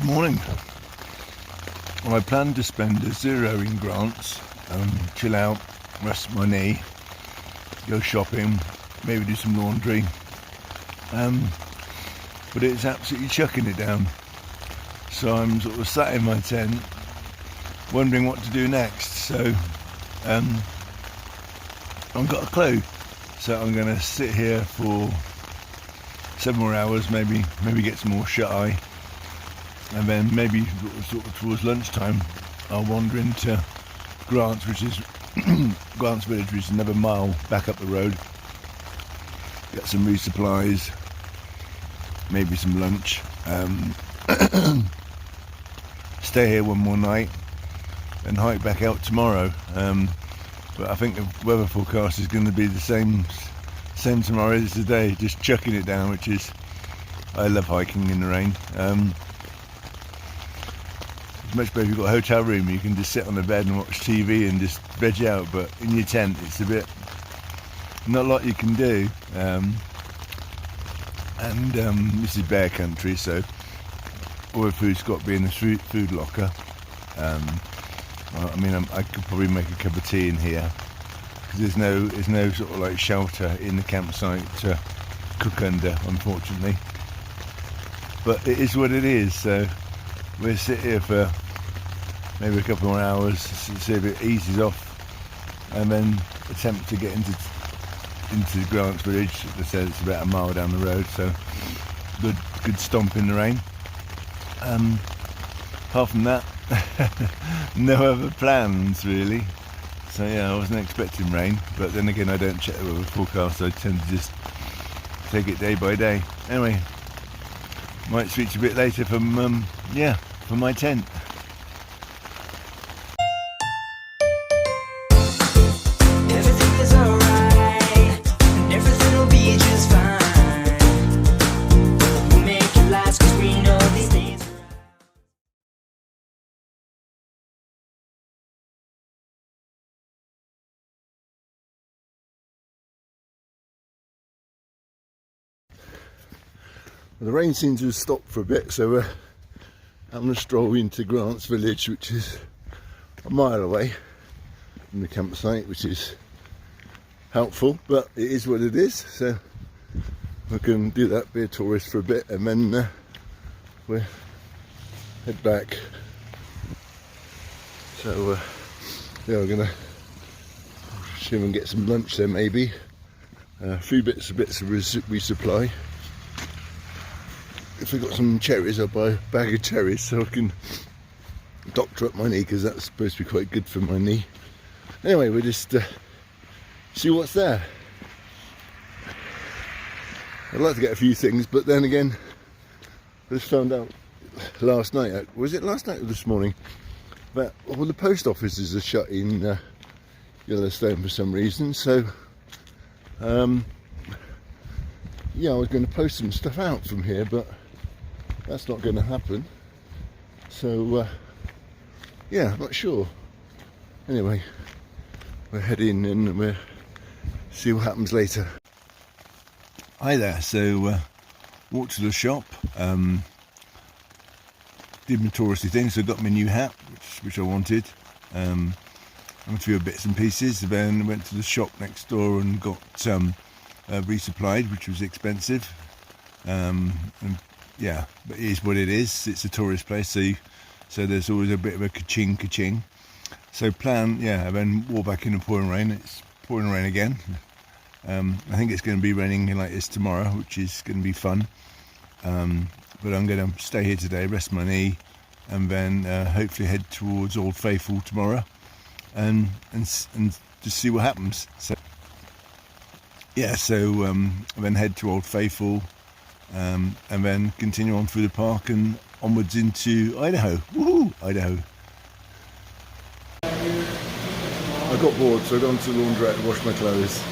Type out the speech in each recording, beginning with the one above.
Good morning. Well, I plan to spend a zero in Grants, chill out, rest my knee, go shopping, maybe do some laundry, but it's absolutely chucking it down. So I'm sort of sat in my tent wondering what to do next. So I've got a clue. So I'm going to sit here for 7 more hours, maybe get some more shut-eye, and then maybe sort of towards lunchtime I'll wander into Grants, which is Grants Village, which is another mile back up the road. Get some resupplies, maybe some lunch, stay here one more night and hike back out tomorrow. But I think the weather forecast is going to be the same tomorrow as today, just chucking it down, which is, I love hiking in the rain. It's much better if you've got a hotel room, you can just sit on the bed and watch TV and just veg out, but in your tent it's a bit, not a lot you can do. This is bear country, so all the food's got to be in the food locker. I could probably make a cup of tea in here, because there's no sort of like shelter in the campsite to cook under, unfortunately. But it is what it is, so we'll sit here for maybe a couple more hours, see if it eases off, and then attempt to get into the Grants Village. As I said, it's about a mile down the road, so good stomp in the rain. Apart from that, no other plans really. So yeah, I wasn't expecting rain, but then again I don't check the weather forecast, so I tend to just take it day by day. Anyway, might speak to you a bit later from my tent. The rain seems to have stopped for a bit, so I'm going to stroll into Grants Village, which is a mile away from the campsite, which is helpful, but it is what it is. So we can do that, be a tourist for a bit, and then we'll head back. So yeah, we're going to see if we can get some lunch there, maybe. A few bits of resupply. If I've got some cherries, I'll buy a bag of cherries so I can doctor up my knee, because that's supposed to be quite good for my knee. Anyway, we'll just see what's there. I'd like to get a few things, but then again, I just found out last night, was it last night or this morning, that all the post offices are shut in Yellowstone for some reason. So yeah, I was going to post some stuff out from here, but that's not going to happen. So yeah, not sure. Anyway, we're heading and we'll see what happens later. Hi there. So walked to the shop, did my touristy thing, so got my new hat, which I wanted, and a few bits and pieces. Then went to the shop next door and got resupplied, which was expensive, and yeah, but it is what it is. It's a tourist place, so there's always a bit of a ka-ching. So plan, yeah, and then walk back in the pouring rain. It's pouring rain again. I think it's going to be raining like this tomorrow, which is going to be fun. But I'm going to stay here today, rest my knee, and then hopefully head towards Old Faithful tomorrow, and just see what happens. So yeah, so then head to Old Faithful, and then continue on through the park and onwards into Idaho. Woohoo, Idaho. I got bored, so I got to the laundrette to wash my clothes.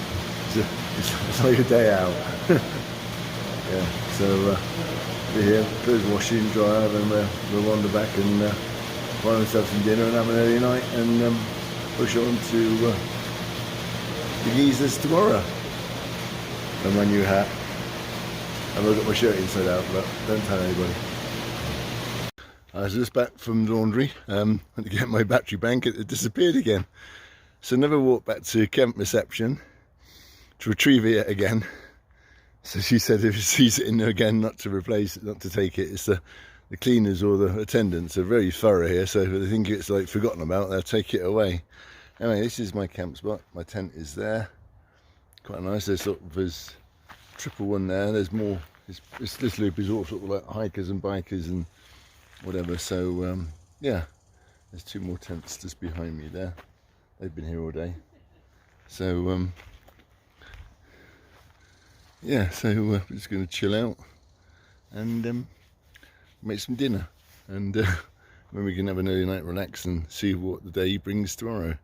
It's like a day out. Yeah, so we're here, clothes washing, dryer, then we'll wander back and find ourselves some dinner and have an early night, and push on to the geezers tomorrow. And my new hat. I've got my shirt inside out, but don't tell anybody. I was just back from the laundry, went to get my battery bank, it had disappeared again. So never walked back to camp reception to retrieve it again. So she said if she sees it in there again, not to replace it, not to take it. It's the cleaners or the attendants are very thorough here, so if they think it's like forgotten about, they'll take it away. Anyway, this is my camp spot. My tent is there. Quite nice. There's sort of this triple one there. There's more. This loop is all sort of like hikers and bikers and whatever. So yeah, there's 2 more tents just behind me there. They've been here all day. So yeah, so we're just going to chill out and make some dinner, and then we can have an early night relax and see what the day brings tomorrow.